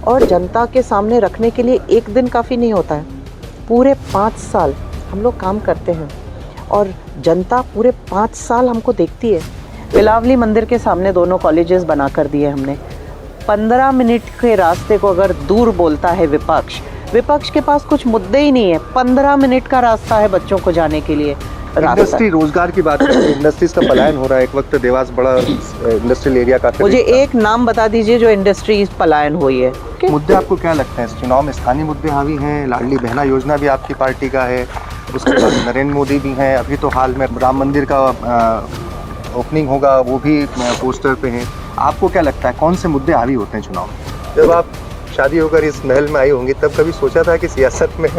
और जनता के सामने रखने के लिए एक दिन काफ़ी नहीं होता है, पूरे 5 साल हम लोग काम करते हैं और जनता पूरे 5 साल हमको देखती है। बिलावली मंदिर के सामने दोनों कॉलेजेस बना कर दिए हमने। 15 मिनट के रास्ते को अगर दूर बोलता है विपक्ष के पास कुछ मुद्दे ही नहीं है। 15 मिनट का रास्ता है बच्चों को जाने के लिए। इंडस्ट्री रोजगार की बात करें, इंडस्ट्रीज का पलायन हो रहा है। एक वक्त देवास बड़ा इंडस्ट्रियल एरिया का। मुझे एक नाम बता दीजिए जो इंडस्ट्रीज पलायन हुई है। मुद्दे आपको क्या लगते हैं इस चुनाव में? स्थानीय मुद्दे हावी हैं, लाडली बहना योजना भी आपकी पार्टी का है, उसके बाद नरेंद्र मोदी भी हैं, अभी तो हाल में राम मंदिर का ओपनिंग होगा वो भी पोस्टर पे हैं। आपको क्या लगता है कौन से मुद्दे हावी होते हैं चुनाव में? जब आप शादी होकर इस महल में आई होंगी तब कभी सोचा था कि सियासत में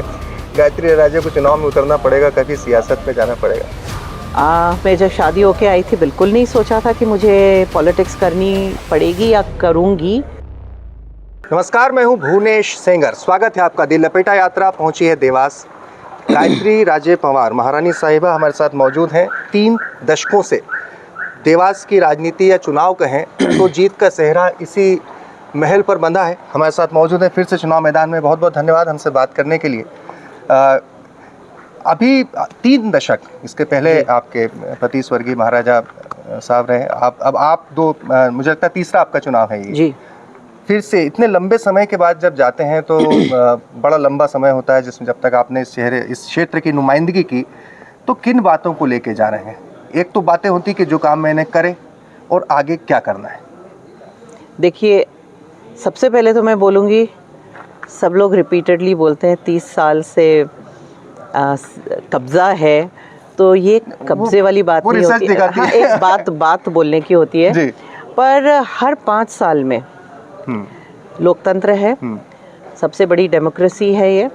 गायत्री राजे को चुनाव में उतरना पड़ेगा, कभी सियासत में जाना पड़ेगा? मैं जब शादी होके आई थी बिल्कुल नहीं सोचा था कि मुझे पॉलिटिक्स करनी पड़ेगी या करूँगी। नमस्कार, मैं हूं भुवनेश सेंगर। स्वागत है आपका। दिल लपेटा यात्रा पहुंची है देवास। गायत्री राजे पंवार महारानी साहिबा हमारे साथ मौजूद हैं। 3 दशकों से देवास की राजनीति या चुनाव कहें तो जीत का सेहरा इसी महल पर बंधा है। हमारे साथ मौजूद है फिर से चुनाव मैदान में। बहुत बहुत धन्यवाद हमसे बात करने के लिए। अभी 3 दशक इसके पहले आपके पति स्वर्गीय महाराजा साहब रहे। अब आप मुझे लगता है तीसरा आपका चुनाव है ये जी। फिर से इतने लंबे समय के बाद जब जाते हैं तो बड़ा लंबा समय होता है जिसमें जब तक आपने इस क्षेत्र की नुमाइंदगी की, तो किन बातों को लेके जा रहे हैं? एक तो बातें होती कि जो काम मैंने करे और आगे क्या करना है। देखिए, सबसे पहले तो मैं बोलूँगी, सब लोग रिपीटेडली बोलते हैं 30 साल से कब्ज़ा है, तो ये कब्ज़े वाली बात नहीं होती है। हाँ, एक बात बोलने की होती है जी। पर हर 5 साल में लोकतंत्र है, सबसे बड़ी डेमोक्रेसी है ये।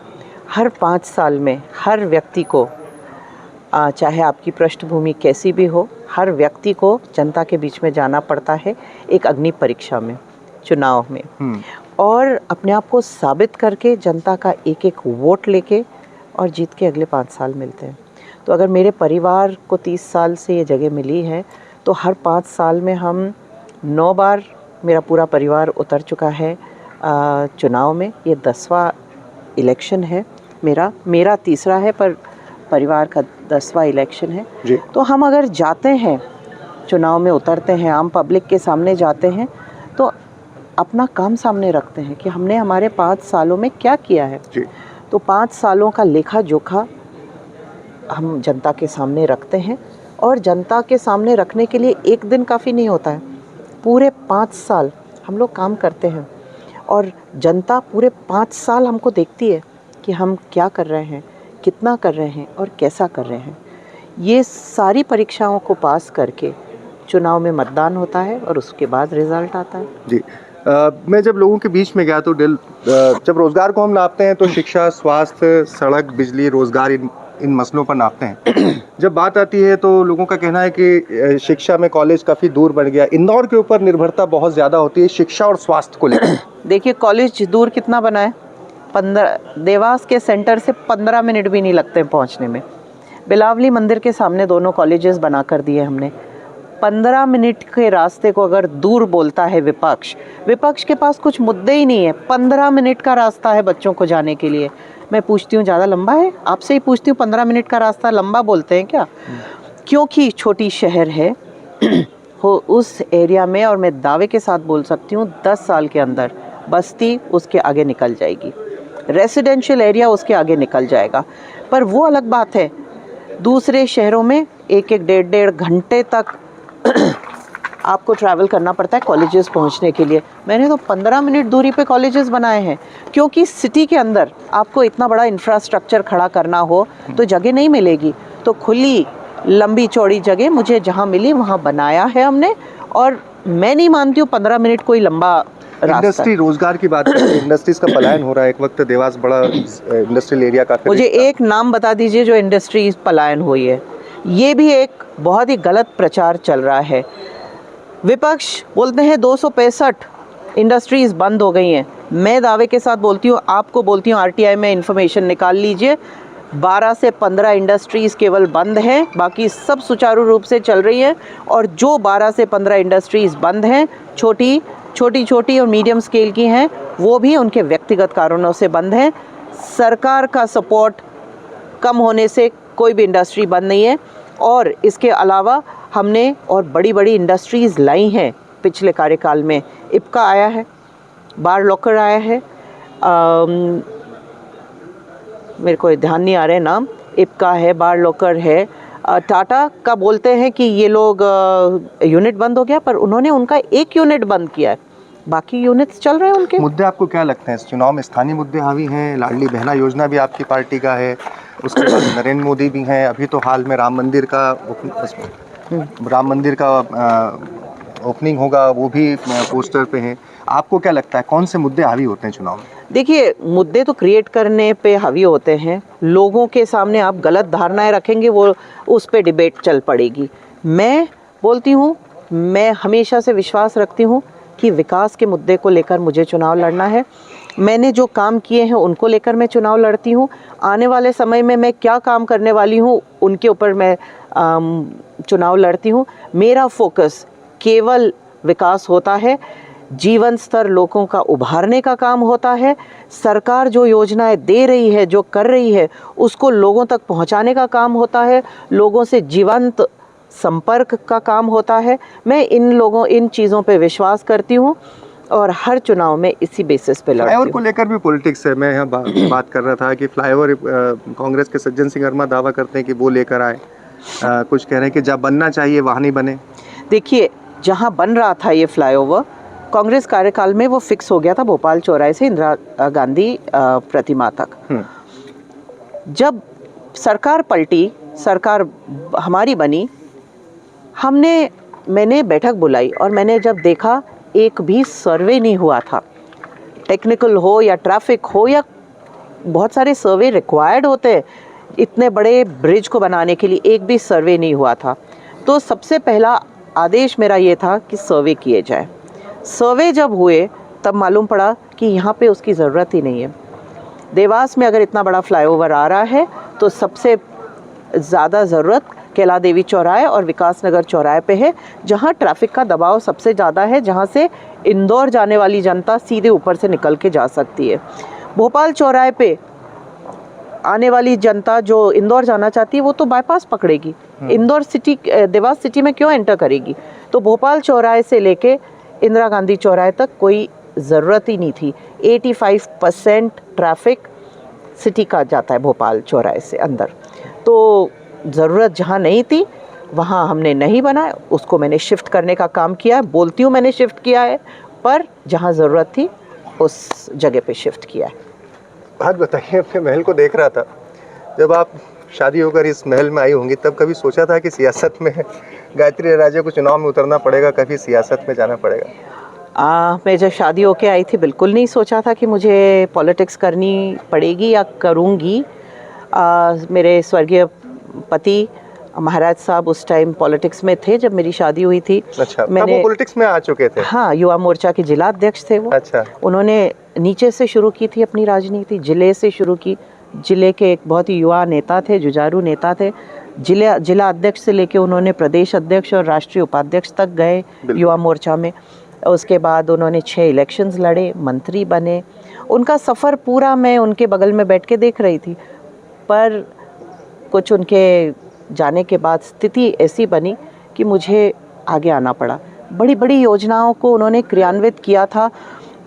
हर 5 साल में हर व्यक्ति को, चाहे आपकी पृष्ठभूमि कैसी भी हो, हर व्यक्ति को जनता के बीच में जाना पड़ता है एक अग्नि परीक्षा में, चुनाव में, और अपने आप को साबित करके जनता का एक एक वोट लेके और जीत के अगले 5 साल मिलते हैं। तो अगर मेरे परिवार को 30 साल से ये जगह मिली है तो हर 5 साल में हम 9 बार मेरा पूरा परिवार उतर चुका है चुनाव में। ये 10वां इलेक्शन है मेरा 3रा है, पर परिवार का 10वां इलेक्शन है जी। तो हम अगर जाते हैं चुनाव में, उतरते हैं, आम पब्लिक के सामने जाते हैं, तो अपना काम सामने रखते हैं कि हमने हमारे 5 सालों में क्या किया है जी। तो 5 सालों का लेखा जोखा हम जनता के सामने रखते हैं, और जनता के सामने रखने के लिए एक दिन काफ़ी नहीं होता है, पूरे 5 साल हम लोग काम करते हैं और जनता पूरे 5 साल हमको देखती है कि हम क्या कर रहे हैं, कितना कर रहे हैं और कैसा कर रहे हैं। ये सारी परीक्षाओं को पास करके चुनाव में मतदान होता है और उसके बाद रिजल्ट आता है जी। मैं जब लोगों के बीच में गया तो जब रोज़गार को हम नापते हैं तो शिक्षा, स्वास्थ्य, सड़क, बिजली, रोज़गार इन मसलों पर नापते हैं। जब बात आती है तो लोगों का कहना है कि शिक्षा में कॉलेज काफ़ी दूर बढ़ गया। इंदौर के ऊपर निर्भरता बहुत ज़्यादा होती है शिक्षा और स्वास्थ्य को लेकर। देखिए, कॉलेज दूर कितना बना है, 15 देवास के सेंटर से 15 मिनट भी नहीं लगते पहुंचने में। बिलावली मंदिर के सामने दोनों कॉलेजेस बना कर दिए हमने। 15 मिनट के रास्ते को अगर दूर बोलता है विपक्ष के पास कुछ मुद्दे ही नहीं है। 15 मिनट का रास्ता है बच्चों को जाने के लिए। मैं पूछती हूँ ज़्यादा लंबा है? आपसे ही पूछती हूँ, 15 मिनट का रास्ता लंबा बोलते हैं क्या? क्योंकि छोटी शहर है हो उस एरिया में, और मैं दावे के साथ बोल सकती हूँ 10 साल के अंदर बस्ती उसके आगे निकल जाएगी, रेसिडेंशियल एरिया उसके आगे निकल जाएगा। पर वो अलग बात है, दूसरे शहरों में 1-1, 1.5 घंटे तक आपको ट्रैवल करना पड़ता है कॉलेजेस पहुंचने के लिए। मैंने तो 15 मिनट दूरी पे कॉलेजेस बनाए हैं, क्योंकि सिटी के अंदर आपको इतना बड़ा इंफ्रास्ट्रक्चर खड़ा करना हो तो जगह नहीं मिलेगी। तो खुली लंबी चौड़ी जगह मुझे जहां मिली वहां बनाया है हमने, और मैं नहीं मानती हूँ 15 मिनट कोई लंबा इंडस्ट्री रोजगार की बात करें, इंडस्ट्रीज का पलायन हो रहा है। एक वक्त देवास बड़ा इंडस्ट्रियल एरिया का। मुझे एक नाम बता दीजिए जो इंडस्ट्रीज पलायन हुई है। ये भी एक बहुत ही गलत प्रचार चल रहा है। विपक्ष बोलते हैं 265 इंडस्ट्रीज़ बंद हो गई हैं। मैं दावे के साथ बोलती हूँ, आपको बोलती हूँ, आरटीआई में इन्फॉर्मेशन निकाल लीजिए, 12 से 15 इंडस्ट्रीज़ केवल बंद हैं, बाकी सब सुचारू रूप से चल रही हैं। और जो 12 से 15 इंडस्ट्रीज़ बंद हैं, छोटी छोटी छोटी और मीडियम स्केल की हैं, वो भी उनके व्यक्तिगत कारणों से बंद हैं। सरकार का सपोर्ट कम होने से कोई भी इंडस्ट्री बंद नहीं है। और इसके अलावा हमने और बड़ी बड़ी इंडस्ट्रीज़ लाई हैं पिछले कार्यकाल में। इप्का आया है, बार लॉकर आया है, मेरे को ध्यान नहीं आ रहे नाम, इप्का है, बार लॉकर है। टाटा का बोलते हैं कि ये लोग यूनिट बंद हो गया, पर उन्होंने उनका एक यूनिट बंद किया है, बाकी यूनिट्स चल रहे हैं उनके। मुद्दे आपको क्या लगते हैं इस चुनाव में? स्थानीय मुद्दे हावी हैं, लाडली बहना योजना भी आपकी पार्टी का है, उसके बाद नरेंद्र मोदी भी हैं, अभी तो हाल में राम मंदिर का ओपनिंग होगा, वो भी पोस्टर पे हैं। आपको क्या लगता है कौन से मुद्दे हावी होते हैं चुनाव में? देखिए, मुद्दे तो क्रिएट करने पे हावी होते हैं। लोगों के सामने आप गलत धारणाएं रखेंगे, वो उस पे डिबेट चल पड़ेगी। मैं बोलती हूँ, मैं हमेशा से विश्वास रखती हूँ कि विकास के मुद्दे को लेकर मुझे चुनाव लड़ना है। मैंने जो काम किए हैं उनको लेकर मैं चुनाव लड़ती हूँ। आने वाले समय में मैं क्या काम करने वाली हूँ उनके ऊपर मैं चुनाव लड़ती हूँ। मेरा फोकस केवल विकास होता है, जीवन स्तर लोगों का उभारने का काम होता है। सरकार जो योजनाएं दे रही है, जो कर रही है, उसको लोगों तक पहुंचाने का काम होता है, लोगों से जीवंत संपर्क का काम होता है। मैं इन चीज़ों पे विश्वास करती हूँ और हर चुनाव में इसी बेसिस पे लड़ती हूँ। फ्लाईओवर को लेकर भी पॉलिटिक्स है। मैं यहाँ बात कर रहा था कि फ्लाईओवर कांग्रेस के सज्जन सिंह वर्मा दावा करते हैं कि वो लेकर आए, कुछ कह रहे हैं कि जहाँ बनना चाहिए वहाँ नहीं बने। देखिए, जहाँ बन रहा था ये फ्लाईओवर कांग्रेस कार्यकाल में वो फिक्स हो गया था, भोपाल चौराहे से इंदिरा गांधी प्रतिमा तक। जब सरकार पलटी, सरकार हमारी बनी, मैंने बैठक बुलाई और मैंने जब देखा एक भी सर्वे नहीं हुआ था। टेक्निकल हो या ट्रैफिक हो या बहुत सारे सर्वे रिक्वायर्ड होते हैं इतने बड़े ब्रिज को बनाने के लिए, एक भी सर्वे नहीं हुआ था। तो सबसे पहला आदेश मेरा ये था कि सर्वे किए जाए। सर्वे जब हुए तब मालूम पड़ा कि यहाँ पे उसकी ज़रूरत ही नहीं है। देवास में अगर इतना बड़ा फ्लाईओवर आ रहा है तो सबसे ज़्यादा ज़रूरत कैला देवी चौराहे और विकास नगर चौराहे पे है, जहाँ ट्रैफिक का दबाव सबसे ज़्यादा है, जहाँ से इंदौर जाने वाली जनता सीधे ऊपर से निकल के जा सकती है। भोपाल चौराहे पे आने वाली जनता जो इंदौर जाना चाहती है वो तो बाईपास पकड़ेगी, इंदौर सिटी, देवास सिटी में क्यों एंटर करेगी। तो भोपाल चौराहे से लेके इंदिरा गांधी चौराहे तक कोई ज़रूरत ही नहीं थी। 85% ट्रैफिक सिटी का जाता है भोपाल चौराहे से अंदर। तो ज़रूरत जहाँ नहीं थी वहाँ हमने नहीं बनाया, उसको मैंने शिफ्ट करने का काम किया। बोलती हूँ मैंने शिफ्ट किया है, पर जहाँ ज़रूरत थी उस जगह पे शिफ्ट किया है। बात बताइए, अपने महल को देख रहा था, जब आप शादी होकर इस महल में आई होंगी तब कभी सोचा था कि सियासत में गायत्री राजे को चुनाव में उतरना पड़ेगा, कभी सियासत में जाना पड़ेगा? मैं जब शादी होके आई थी बिल्कुल नहीं सोचा था कि मुझे पॉलिटिक्स करनी पड़ेगी या करूँगी। मेरे स्वर्गीय पति महाराज साहब उस टाइम पॉलिटिक्स में थे जब मेरी शादी हुई थी। अच्छा, मैंने पॉलिटिक्स में आ चुके थे? हाँ, युवा मोर्चा के जिला अध्यक्ष थे वो। अच्छा। उन्होंने नीचे से शुरू की थी अपनी राजनीति, जिले से शुरू की। जिले के एक बहुत ही युवा नेता थे, जुझारू नेता थे। जिला अध्यक्ष से लेके उन्होंने प्रदेश अध्यक्ष और राष्ट्रीय उपाध्यक्ष तक गए युवा मोर्चा में। उसके बाद उन्होंने 6 इलेक्शंस लड़े, मंत्री बने। उनका सफ़र पूरा मैं उनके बगल में बैठ के देख रही थी, पर कुछ उनके जाने के बाद स्थिति ऐसी बनी कि मुझे आगे आना पड़ा। बड़ी बड़ी योजनाओं को उन्होंने क्रियान्वित किया था।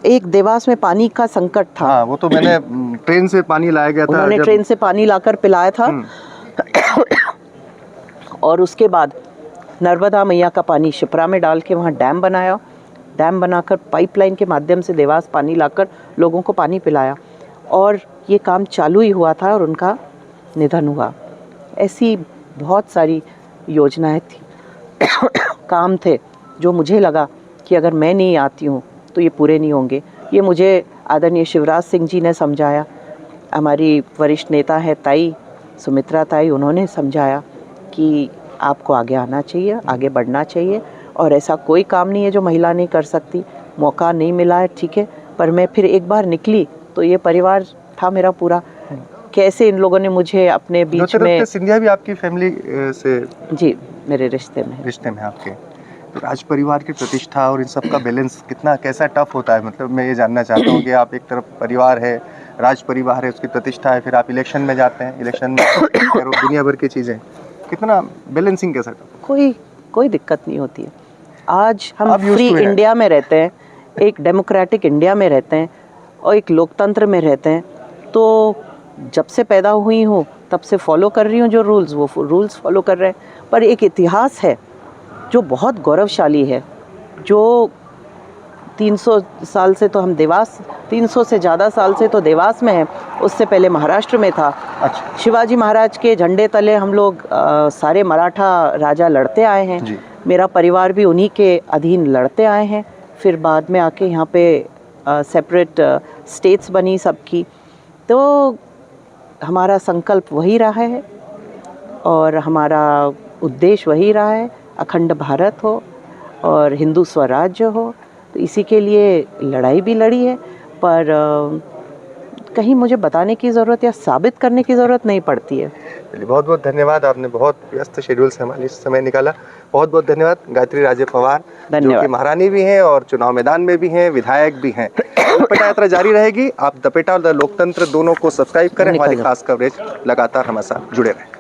एक देवास में पानी का संकट था। हाँ, वो तो मैंने ट्रेन से पानी लाया गया था। उन्होंने ट्रेन से पानी लाकर पिलाया था। और उसके बाद नर्मदा मैया का पानी शिप्रा में डाल के वहाँ डैम बनाया। डैम बनाकर पाइपलाइन के माध्यम से देवास पानी लाकर लोगों को पानी पिलाया। और ये काम चालू ही हुआ था और उनका निधन हुआ। ऐसी बहुत सारी योजनाएं थी, काम थे जो मुझे लगा कि अगर मैं नहीं आती हूँ तो ये पूरे नहीं होंगे। ये मुझे आदरणीय शिवराज सिंह जी ने समझाया, हमारी वरिष्ठ नेता है ताई सुमित्रा ताई, उन्होंने समझाया कि आपको आगे आना चाहिए, आगे बढ़ना चाहिए और ऐसा कोई काम नहीं है जो महिला नहीं कर सकती। मौका नहीं मिला है, ठीक है, पर मैं फिर एक बार निकली तो ये परिवार था मेरा पूरा। कैसे इन लोगों ने मुझे अपने बीच में। सिंधिया भी आपकी फैमिली से? जी, मेरे रिश्ते में आपके। तो राज परिवार की प्रतिष्ठा और इन सब का बैलेंस कितना कैसा टफ होता है, मतलब मैं ये जानना चाहता हूँ कि आप एक तरफ परिवार है, राज परिवार है, उसकी प्रतिष्ठा है, फिर आप इलेक्शन में जाते हैं, इलेक्शन में और दुनिया भर की चीज़ें, कितना बैलेंसिंग कैसा टफ? कोई दिक्कत नहीं होती है। आज हम फ्री इंडिया में रहते हैं, एक डेमोक्रेटिक इंडिया में रहते हैं और एक लोकतंत्र में रहते हैं, तो जब से पैदा हुई हूँ तब से फॉलो कर रही हूँ जो रूल्स, वो रूल्स फॉलो कर रहे हैं। पर एक इतिहास है जो बहुत गौरवशाली है, जो 300 साल से तो हम देवास, 300 से ज़्यादा साल से तो देवास में है, उससे पहले महाराष्ट्र में था। अच्छा। शिवाजी महाराज के झंडे तले हम लोग सारे मराठा राजा लड़ते आए हैं। मेरा परिवार भी उन्हीं के अधीन लड़ते आए हैं। फिर बाद में आके यहाँ पे सेपरेट स्टेट्स बनी सबकी, तो हमारा संकल्प वही रहा है और हमारा उद्देश्य वही रहा है, अखंड भारत हो और हिंदू स्वराज्य हो। तो इसी के लिए लड़ाई भी लड़ी है, पर कहीं मुझे बताने की ज़रूरत या साबित करने की ज़रूरत नहीं पड़ती है। बहुत बहुत धन्यवाद, आपने बहुत व्यस्त शेड्यूल से हमारे लिए समय निकाला। बहुत बहुत धन्यवाद गायत्री राजे पवार, जो कि महारानी भी हैं और चुनाव मैदान में भी हैं, विधायक भी हैं। दपेटा यात्रा जारी रहेगी। आप दपेटा और द लोकतंत्र दोनों को सब्सक्राइब करें, हमारी खास कवरेज लगातार हमारे साथ जुड़े रहें।